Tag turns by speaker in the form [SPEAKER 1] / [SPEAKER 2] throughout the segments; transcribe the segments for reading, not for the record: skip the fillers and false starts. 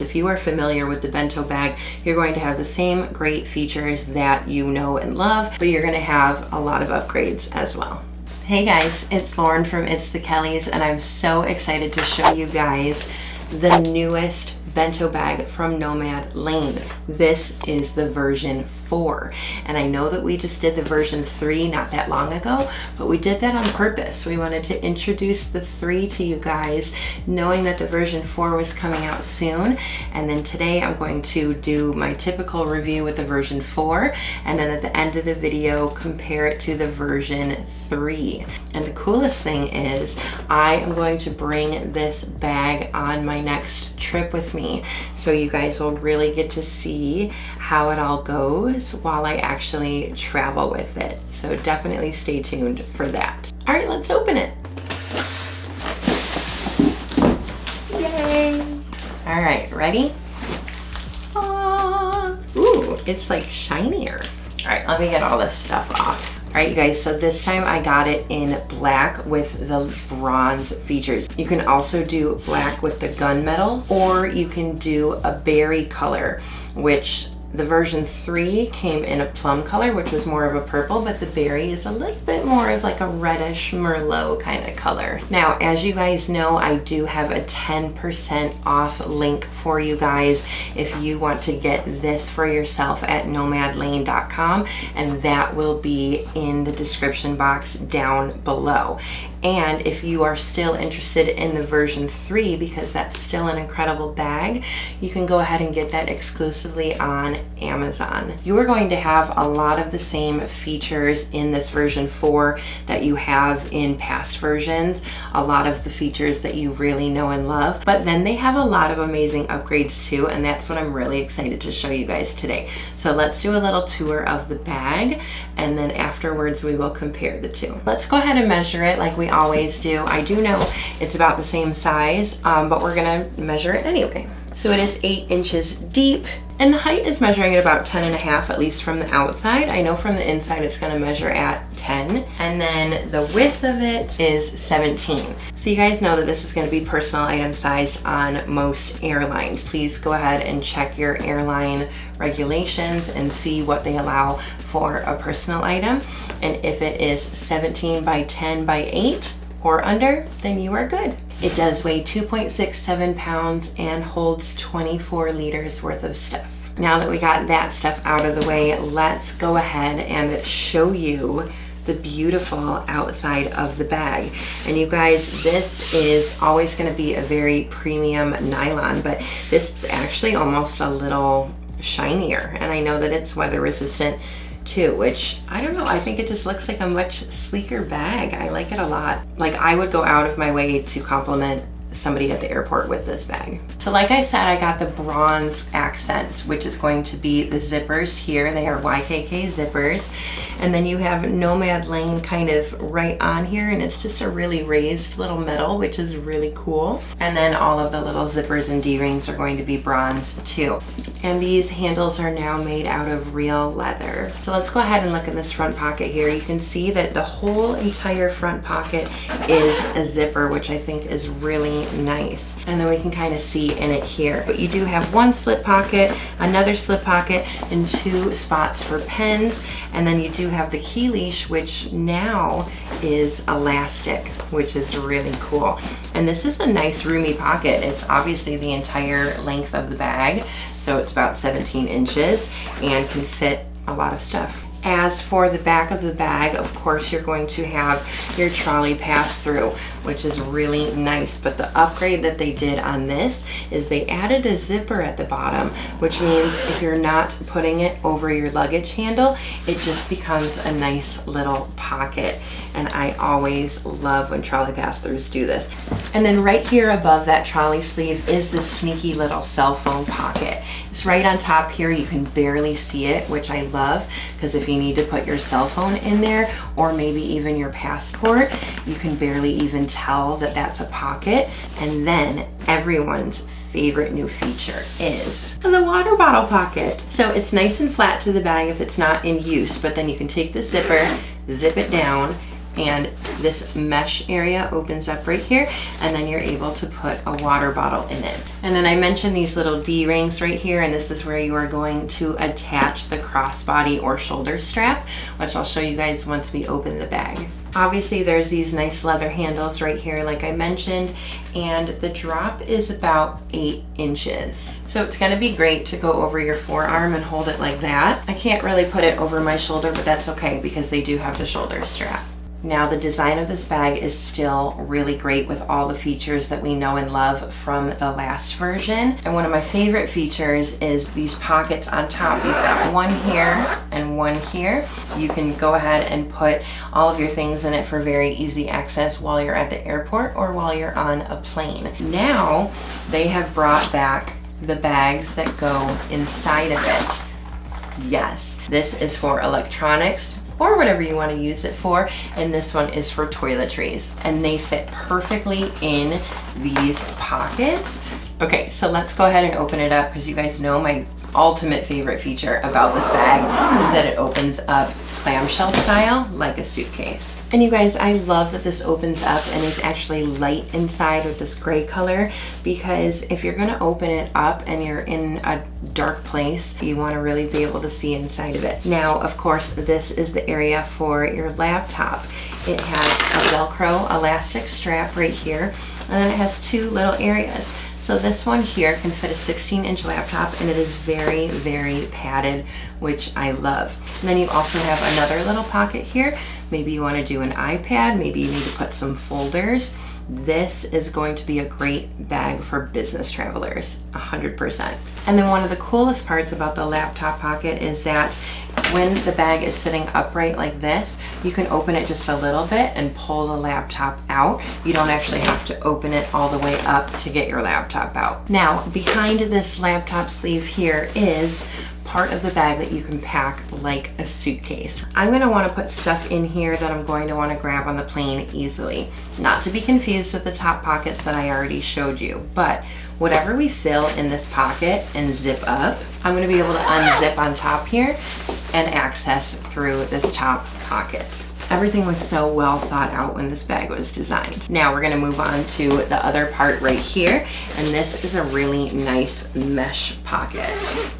[SPEAKER 1] if you are familiar with the bento bag, you're going to have the same great features that you know and love, but you're gonna have a lot of upgrades as well. Hey guys, it's Lauren from It's the Kellys, and I'm so excited to show you guys the newest bento bag from Nomad Lane. This is the version 4, and I know that we just did the version 3 not that long ago, but we did that on purpose. We wanted to introduce the 3 to you guys, knowing that the version 4 was coming out soon. And then today I'm going to do my typical review with the version 4, and then at the end of the video compare it to the version 3. And the coolest thing is I am going to bring this bag on my next trip with me, so you guys will really get to see how it all goes while I actually travel with it. So definitely stay tuned for that. All right, let's open it. Yay! All right, ready? Ooh, it's like shinier. All right, let me get all this stuff off. All right, you guys, so this time I got it in black with the bronze features. You can also do black with the gunmetal, or you can do a berry color, which the version 3 came in a plum color, which was more of a purple, but the berry is a little bit more of like a reddish Merlot kind of color. Now, as you guys know, I do have a 10% off link for you guys if you want to get this for yourself at nomadlane.com, and that will be in the description box down below. And if you are still interested in the version 3, because that's still an incredible bag, you can go ahead and get that exclusively on Amazon. You are going to have a lot of the same features in this version 4 that you have in past versions, a lot of the features that you really know and love, but then they have a lot of amazing upgrades too, and that's what I'm really excited to show you guys today. So let's do a little tour of the bag, and then afterwards we will compare the two. Let's go ahead and measure it like we always do. I do know it's about the same size, but we're gonna measure it anyway. So it is 8 inches deep, and the height is measuring at about 10.5, at least from the outside. I know from the inside it's gonna measure at 10, and then the width of it is 17. So you guys know that this is gonna be personal item sized on most airlines. Please go ahead and check your airline regulations and see what they allow for a personal item. And if it is 17 by 10 by 8 or under, then you are good. It does weigh 2.67 pounds and holds 24 liters worth of stuff. Now that we got that stuff out of the way, let's go ahead and show you the beautiful outside of the bag. And you guys, this is always going to be a very premium nylon, but this is actually almost a little shinier. And I know that it's weather resistant too, which I don't know, I think it just looks like a much sleeker bag. I like it a lot. Like, I would go out of my way to compliment somebody at the airport with this bag. So like I said, I got the bronze accents, which is going to be the zippers here. They are YKK zippers. And then you have Nomad Lane kind of right on here, and it's just a really raised little metal, which is really cool. And then all of the little zippers and D-rings are going to be bronze too. And these handles are now made out of real leather. So let's go ahead and look at this front pocket here. You can see that the whole entire front pocket is a zipper, which I think is really nice. And then we can kind of see in it here. But you do have one slip pocket, another slip pocket, and 2 spots for pens. And then you do have the key leash, which now is elastic, which is really cool. And this is a nice roomy pocket. It's obviously the entire length of the bag, so it's about 17 inches and can fit a lot of stuff. As for the back of the bag, of course, you're going to have your trolley pass-through, which is really nice. But the upgrade that they did on this is they added a zipper at the bottom, which means if you're not putting it over your luggage handle, it just becomes a nice little pocket. And I always love when trolley pass-throughs do this. And then right here above that trolley sleeve is the sneaky little cell phone pocket. It's right on top here. You can barely see it, which I love, because if you need to put your cell phone in there, or maybe even your passport, you can barely even tell that that's a pocket. And then everyone's favorite new feature is the water bottle pocket. So it's nice and flat to the bag if it's not in use, but then you can take the zipper, zip it down, and this mesh area opens up right here, and then you're able to put a water bottle in it. And then I mentioned these little D-rings right here, and this is where you are going to attach the crossbody or shoulder strap, which I'll show you guys once we open the bag. Obviously there's these nice leather handles right here like I mentioned, and the drop is about 8 inches. So it's gonna be great to go over your forearm and hold it like that. I can't really put it over my shoulder, but that's okay because they do have the shoulder strap. Now the design of this bag is still really great with all the features that we know and love from the last version. And one of my favorite features is these pockets on top. You've got one here and one here. You can go ahead and put all of your things in it for very easy access while you're at the airport or while you're on a plane. Now they have brought back the bags that go inside of it. Yes, this is for electronics, or whatever you want to use it for, and this one is for toiletries, and they fit perfectly in these pockets. Okay, so let's go ahead and open it up because you guys know my ultimate favorite feature about this bag is that it opens up clamshell style like a suitcase. And you guys, I love that this opens up and is actually light inside with this gray color, because if you're gonna open it up and you're in a dark place, you wanna really be able to see inside of it. Now, of course, this is the area for your laptop. It has a Velcro elastic strap right here, and then it has 2 little areas. So this one here can fit a 16-inch laptop, and it is very, very padded, which I love. And then you also have another little pocket here. Maybe you want to do an iPad, maybe you need to put some folders. This is going to be a great bag for business travelers, 100%. And then one of the coolest parts about the laptop pocket is that when the bag is sitting upright like this, you can open it just a little bit and pull the laptop out. You don't actually have to open it all the way up to get your laptop out. Now, behind this laptop sleeve here is part of the bag that you can pack like a suitcase. I'm gonna wanna put stuff in here that I'm going to wanna grab on the plane easily. Not to be confused with the top pockets that I already showed you, but whatever we fill in this pocket and zip up, I'm gonna be able to unzip on top here and access through this top pocket. Everything was so well thought out when this bag was designed. Now we're gonna move on to the other part right here, and this is a really nice mesh pocket.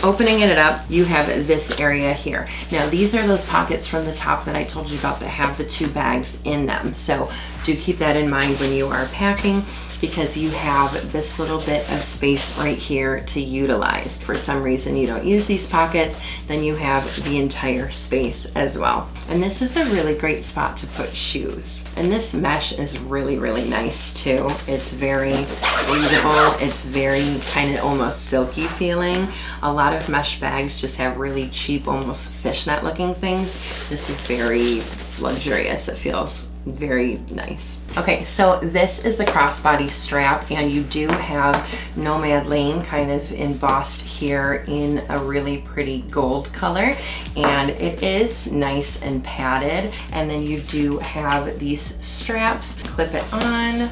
[SPEAKER 1] Opening it up, you have this area here. Now these are those pockets from the top that I told you about that have the 2 bags in them. So do keep that in mind when you are packing, because you have this little bit of space right here to utilize. For some reason you don't use these pockets, then you have the entire space as well. And this is a really great spot to put shoes. And this mesh is really, really nice too. It's very breathable. It's very kind of almost silky feeling. A lot of mesh bags just have really cheap, almost fishnet looking things. This is very luxurious. It feels very nice. Okay, so this is the crossbody strap, and you do have Nomad Lane kind of embossed here in a really pretty gold color, and it is nice and padded. And then you do have these straps, clip it on,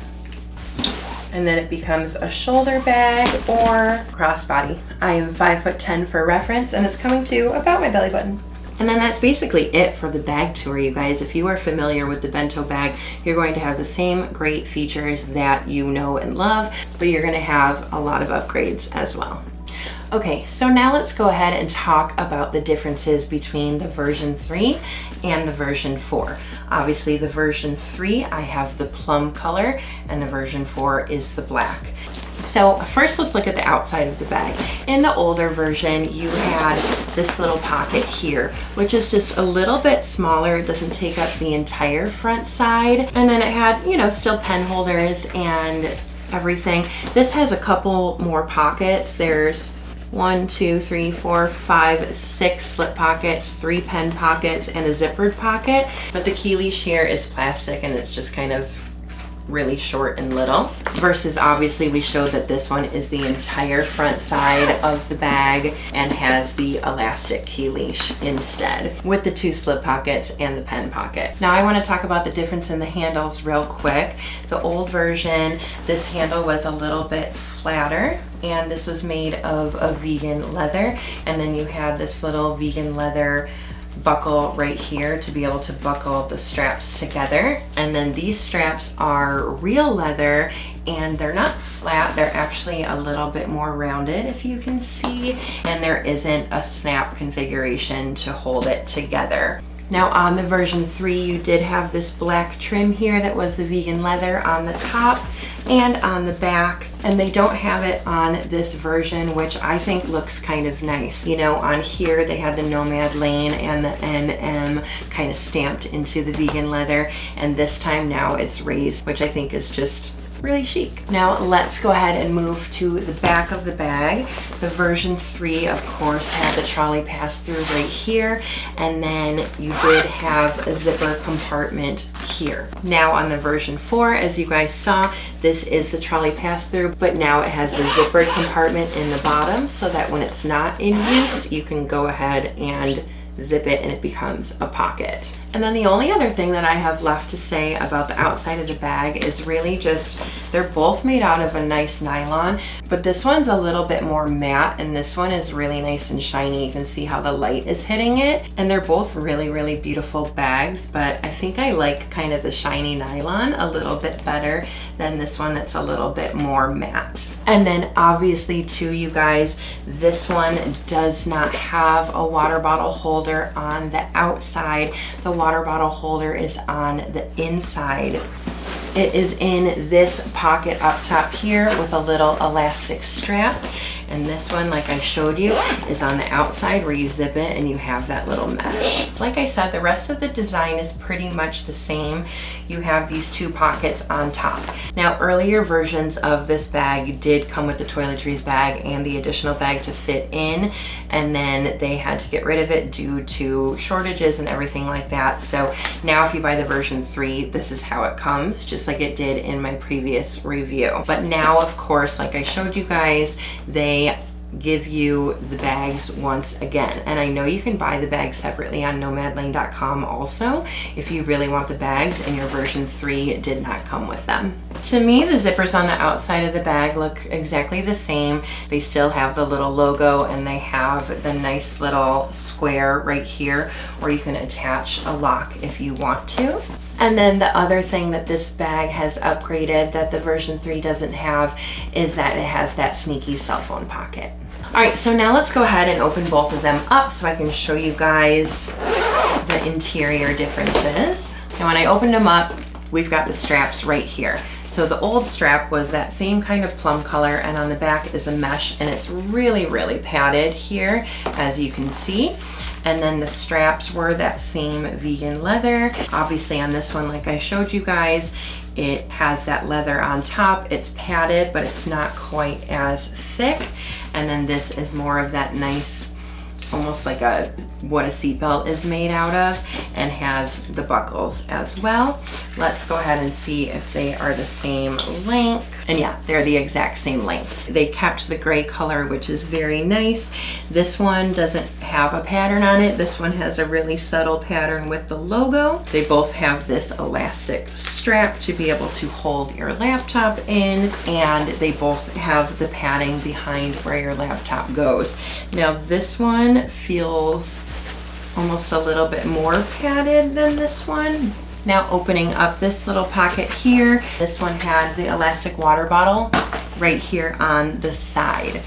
[SPEAKER 1] and then it becomes a shoulder bag or crossbody. I am 5'10" for reference, and it's coming to about my belly button. And then that's basically it for the bag tour, you guys. If you are familiar with the bento bag, you're going to have the same great features that you know and love, but you're gonna have a lot of upgrades as well. Okay, so now let's go ahead and talk about the differences between the version 3 and the version 4. Obviously the version 3, I have the plum color, and the version 4 is the black. So first let's look at the outside of the bag. In the older version, you had this little pocket here, which is just a little bit smaller. It doesn't take up the entire front side. And then it had, you know, still pen holders and everything. This has a couple more pockets. There's 1, 2, 3, 4, 5, 6 slip pockets, 3 pen pockets, and a zippered pocket. But the key leash here is plastic, and it's just kind of really short and little, versus obviously we showed that this one is the entire front side of the bag and has the elastic key leash instead, with the 2 slip pockets and the pen pocket. Now I want to talk about the difference in the handles real quick. The old version, this handle was a little bit flatter, and this was made of a vegan leather, and then you had this little vegan leather buckle right here to be able to buckle the straps together. And then these straps are real leather, and they're not flat, they're actually a little bit more rounded, if you can see, and there isn't a snap configuration to hold it together. Now on the version 3, you did have this black trim here that was the vegan leather on the top and on the back, and they don't have it on this version, which I think looks kind of nice. You know, on here they had the Nomad Lane and the MM kind of stamped into the vegan leather, and this time now it's raised, which I think is just really chic. Now let's go ahead and move to the back of the bag. The version 3, of course, had the trolley pass-through right here, and then you did have a zipper compartment here. Now on the version 4, as you guys saw, this is the trolley pass-through, but now it has the zippered compartment in the bottom so that when it's not in use, you can go ahead and zip it and it becomes a pocket. And then the only other thing that I have left to say about the outside of the bag is really just, they're both made out of a nice nylon, but this one's a little bit more matte and this one is really nice and shiny. You can see how the light is hitting it. And they're both really, really beautiful bags, but I think I like kind of the shiny nylon a little bit better than this one that's a little bit more matte. And then obviously too, you guys, this one does not have a water bottle holder on the outside. The water bottle holder is on the inside. It is in this pocket up top here with a little elastic strap. And this one, like I showed you, is on the outside where you zip it and you have that little mesh. Like I said, the rest of the design is pretty much the same. You have these 2 pockets on top. Now, earlier versions of this bag did come with the toiletries bag and the additional bag to fit in, and then they had to get rid of it due to shortages and everything like that. So now if you buy the version 3, this is how it comes, just like it did in my previous review. But now, of course, like I showed you guys, they give you the bags once again. And I know you can buy the bags separately on nomadlane.com also if you really want the bags and your version 3 did not come with them. To me, the zippers on the outside of the bag look exactly the same. They still have the little logo and they have the nice little square right here where you can attach a lock if you want to. And then the other thing that this bag has upgraded that the version 3 doesn't have is that it has that sneaky cell phone pocket. All right, so now let's go ahead and open both of them up so I can show you guys the interior differences. And when I opened them up, we've got the straps right here. So the old strap was that same kind of plum color, and on the back is a mesh, and it's really, really padded here, as you can see. And then the straps were that same vegan leather. Obviously on this one, like I showed you guys, it has that leather on top. It's padded, but it's not quite as thick. And then this is more of that nice, almost like what a seatbelt is made out of, and has the buckles as well. Let's go ahead and see if they are the same length. And yeah, they're the exact same lengths. They kept the gray color, which is very nice. This one doesn't have a pattern on it. This one has a really subtle pattern with the logo. They both have this elastic strap to be able to hold your laptop in, and they both have the padding behind where your laptop goes. Now this one feels almost a little bit more padded than this one. Now opening up this little pocket here, this one had the elastic water bottle right here on the side.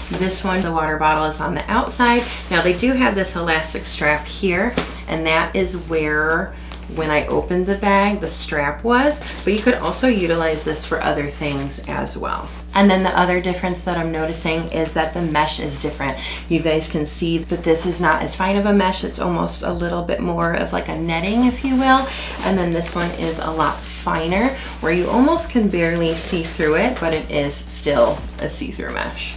[SPEAKER 1] This one, the water bottle is on the outside. Now they do have this elastic strap here, and that is where, when I opened the bag, the strap was, but you could also utilize this for other things as well. And then the other difference that I'm noticing is that the mesh is different. You guys can see that this is not as fine of a mesh. It's almost a little bit more of like a netting, if you will. And then this one is a lot finer, where you almost can barely see through it, but it is still a see-through mesh.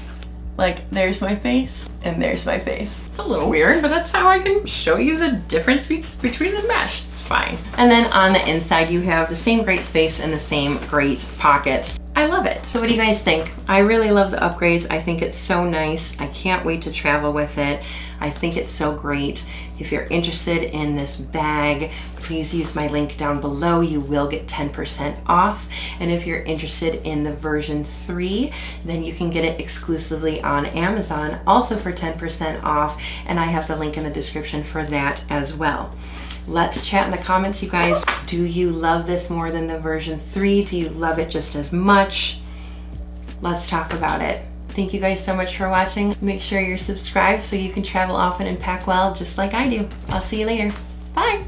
[SPEAKER 1] Like, there's my face and there's my face. It's a little weird, but that's how I can show you the difference between the mesh. It's fine. And then on the inside, you have the same great space and the same great pocket. I love it. So what do you guys think? I really love the upgrades. I think it's so nice. I can't wait to travel with it. I think it's so great. If you're interested in this bag, please use my link down below. You will get 10% off. And if you're interested in the version 3, then you can get it exclusively on Amazon, also for 10% off. And I have the link in the description for that as well. Let's chat in the comments, you guys. Do you love this more than the version 3? Do you love it just as much? Let's talk about it. Thank you guys so much for watching. Make sure you're subscribed so you can travel often and pack well just like I do. I'll see you later. Bye.